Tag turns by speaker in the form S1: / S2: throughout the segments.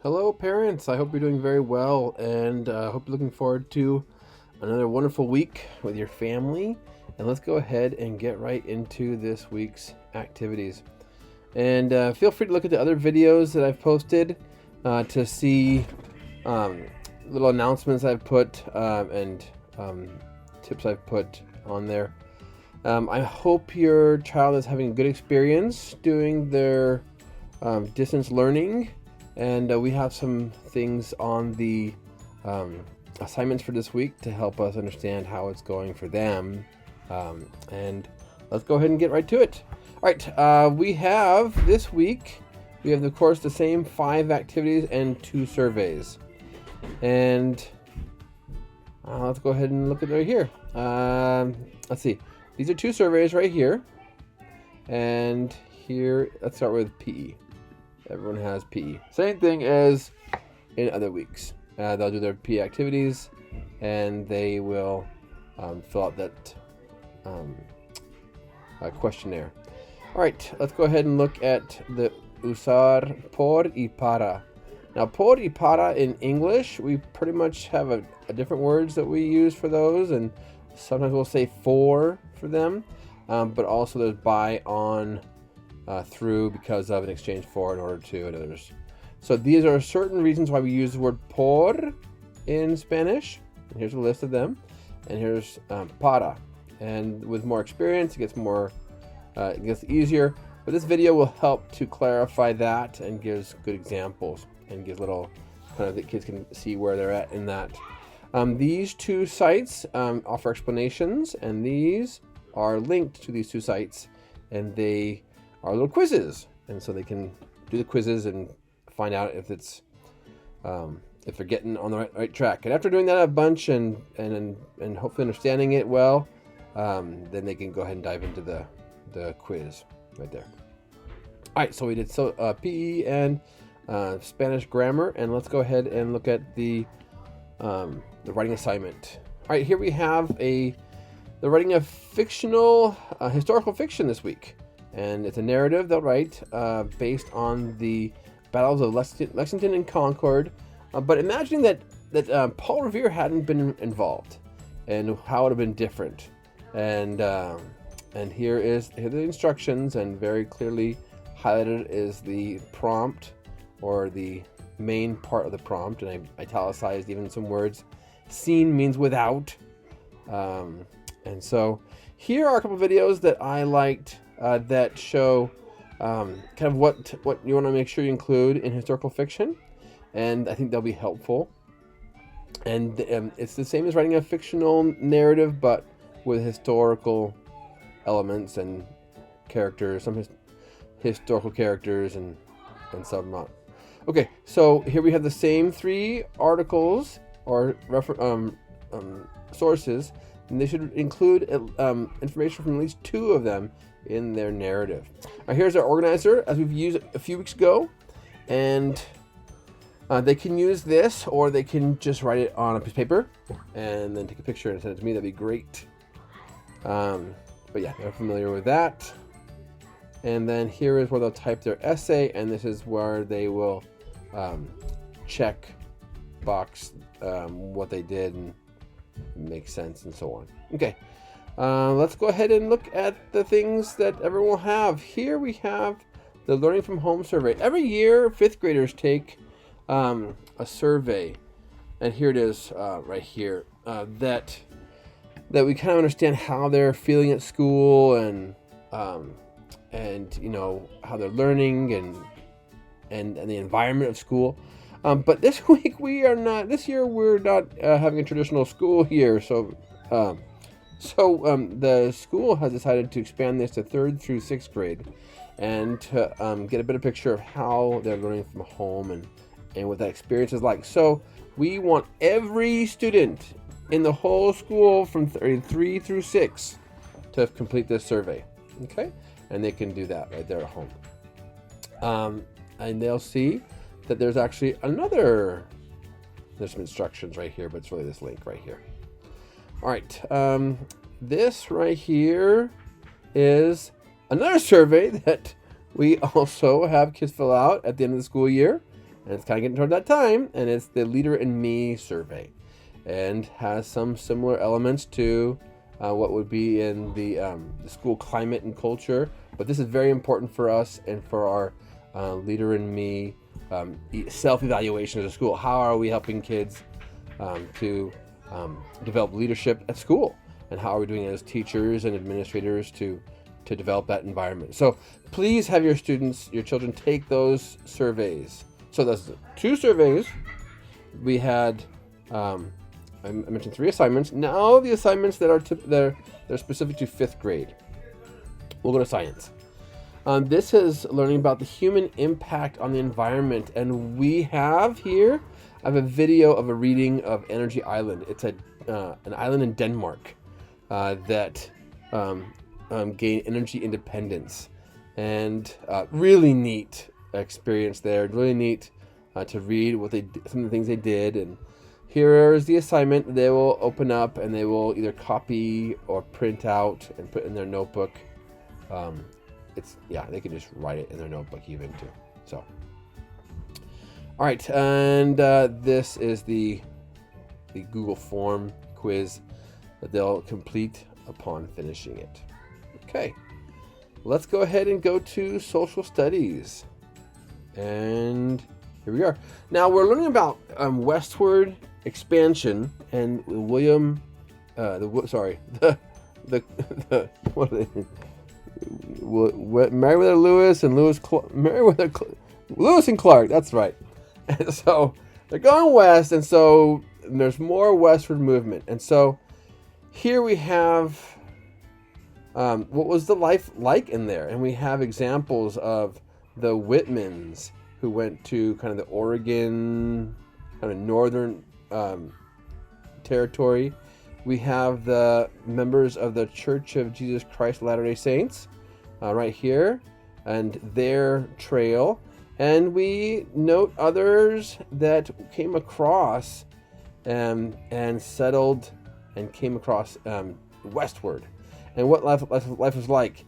S1: Hello, parents. I hope you're doing very well, and hope you're looking forward to another wonderful week with your family. And let's go ahead and get right into this week's activities. And feel free to look at the other videos that I've posted to see little announcements I've put and tips I've put on there. I hope your child is having a good experience doing their distance learning. And we have some things on the assignments for this week to help us understand how it's going for them. And let's go ahead and get right to it. All right, we have this week, we have, of course, the same 5 activities and 2 surveys. And let's go ahead and look at it right here. Let's see. These are 2 surveys right here. And here, let's start with PE. Everyone has PE. Same thing as in other weeks. They'll do their PE activities, and they will fill out that questionnaire. All right, let's go ahead and look at the usar por y para. Now, por y para in English, we pretty much have a different words that we use for those, and sometimes we'll say for them, but also there's by, on, through, because of, an exchange for, in order to, and others. So these are certain reasons why we use the word por in Spanish. And here's a list of them. And here's para. And with more experience, it gets easier. But this video will help to clarify that and gives good examples and gives little kind of that kids can see where they're at in that. These 2 sites offer explanations, and these are linked to these 2 sites, and they are little quizzes, and so they can do the quizzes and find out if it's if they're getting on the right track. And after doing that a bunch and hopefully understanding it well, then they can go ahead and dive into the quiz right there. All right, so we did PE and Spanish grammar, and let's go ahead and look at the writing assignment. All right, here we have the writing of fictional historical fiction this week. And it's a narrative they'll write based on the battles of Lexington and Concord. But imagining that Paul Revere hadn't been involved, and how it would have been different. And here are the instructions, and very clearly highlighted is the prompt, or the main part of the prompt. And I italicized even some words. Seen means without. And so here are a couple videos that I liked. That show kind of what you want to make sure you include in historical fiction, and I think they'll be helpful. And it's the same as writing a fictional narrative, but with historical elements and characters, some historical characters and some not. Okay, so here we have the same 3 articles or sources, and they should include information from at least 2 of them in their narrative. Now, here's our organizer, as we've used a few weeks ago, and they can use this, or they can just write it on a piece of paper and then take a picture and send it to me. That'd be great. But yeah, they're familiar with that. And then here is where they'll type their essay, and this is where they will check box what they did and make sense and so on. Okay. Let's go ahead and look at the things that everyone will have. Here we have the Learning from Home survey. Every year, 5th graders take a survey, and here it is right here, that we kind of understand how they're feeling at school, and you know, how they're learning and the environment of school. But this week we're not having a traditional school year, so the school has decided to expand this to 3rd through 6th grade, and to get a better picture of how they're learning from home and what that experience is like. So we want every student in the whole school from 3 through 6 to complete this survey. Okay, and they can do that right there at home. And they'll see that there's actually there's some instructions right here, but it's really this link right here. All right, this right here is another survey that we also have kids fill out at the end of the school year. And it's kind of getting toward that time, and it's the Leader in Me survey, and has some similar elements to what would be in the school climate and culture. But this is very important for us and for our Leader in Me self-evaluation as a school. How are we helping kids to develop leadership at school? And how are we doing as teachers and administrators to develop that environment? So please have your children take those surveys. So that's 2 surveys. We had, I mentioned 3 assignments. Now the assignments that are they're specific to 5th grade. We'll go to science. This is learning about the human impact on the environment, and we have here, I have a video of a reading of Energy Island. It's an island in Denmark that gained energy independence, and really neat experience there. Really neat to read some of the things they did. And here is the assignment. They will open up and they will either copy or print out and put in their notebook. They can just write it in their notebook even too. So, all right, and this is the Google form quiz that they'll complete upon finishing it. Okay, let's go ahead and go to social studies. And here we are. Now we're learning about westward expansion and William, the what are they? Meriwether Lewis and Lewis and Clark. That's right. And so they're going west, and so there's more westward movement. And so here we have what was the life like in there, and we have examples of the Whitmans, who went to kind of the Oregon, kind of northern territory. We have the members of the Church of Jesus Christ of Latter-day Saints right here, and their trail. And we note others that came across and settled and came across westward, and what life was like.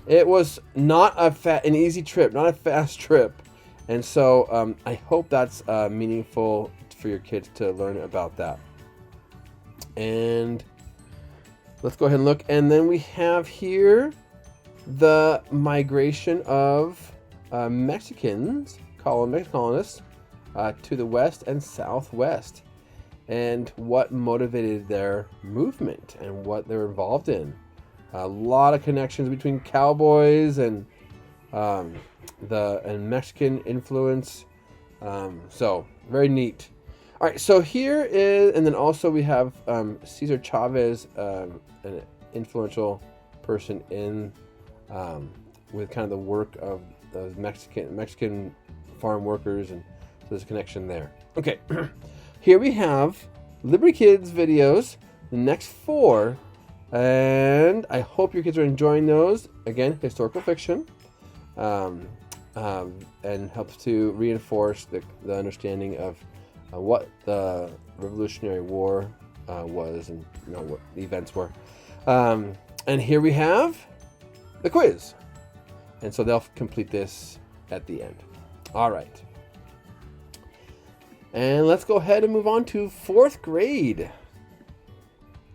S1: It was not an easy trip, not a fast trip. And so I hope that's meaningful for your kids to learn about that. And let's go ahead and look. And then we have here the migration of Mexican colonists to the west and southwest, and what motivated their movement and what they're involved in. A lot of connections between cowboys and Mexican influence. So very neat. All right, so here is, and then also we have Cesar Chavez, an influential person in with kind of the work of those Mexican farm workers, and so there's a connection there. Okay, here we have Liberty Kids videos, the next 4. And I hope your kids are enjoying those. Again, historical fiction, and helps to reinforce the understanding of what the Revolutionary War was, and what the events were. And here we have the quiz, and so they'll complete this at the end. All right, and let's go ahead and move on to 4th grade.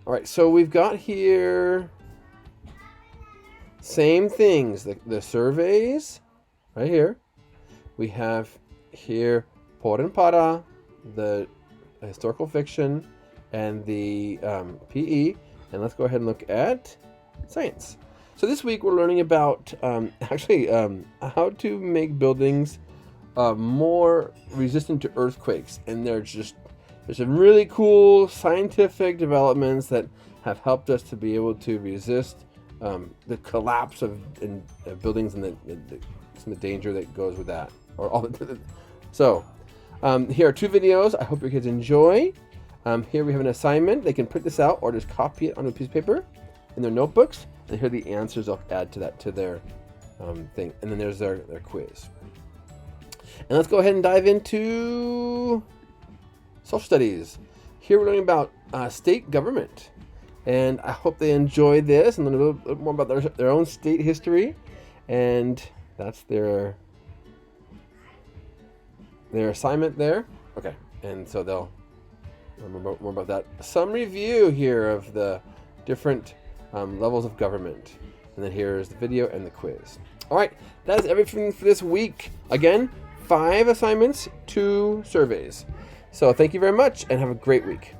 S1: All right, so we've got here same things, the surveys right here. We have here Por and Para, the historical fiction, and the PE. And let's go ahead and look at science. So this week we're learning about how to make buildings more resistant to earthquakes. And there's some really cool scientific developments that have helped us to be able to resist the collapse of buildings and the danger that goes with that. So here are 2 videos. I hope your kids enjoy. Here we have an assignment. They can print this out or just copy it on a piece of paper in their notebooks. And here are the answers they'll add to their thing. And then there's their quiz. And let's go ahead and dive into social studies. Here we're learning about state government, and I hope they enjoy this and learn a little bit more about their own state history. And that's their their assignment there. Okay, and so they'll learn more about that. Some review here of the different levels of government. And then here's the video and the quiz. All right, that is everything for this week. Again, 5 assignments, 2 surveys. So thank you very much and have a great week.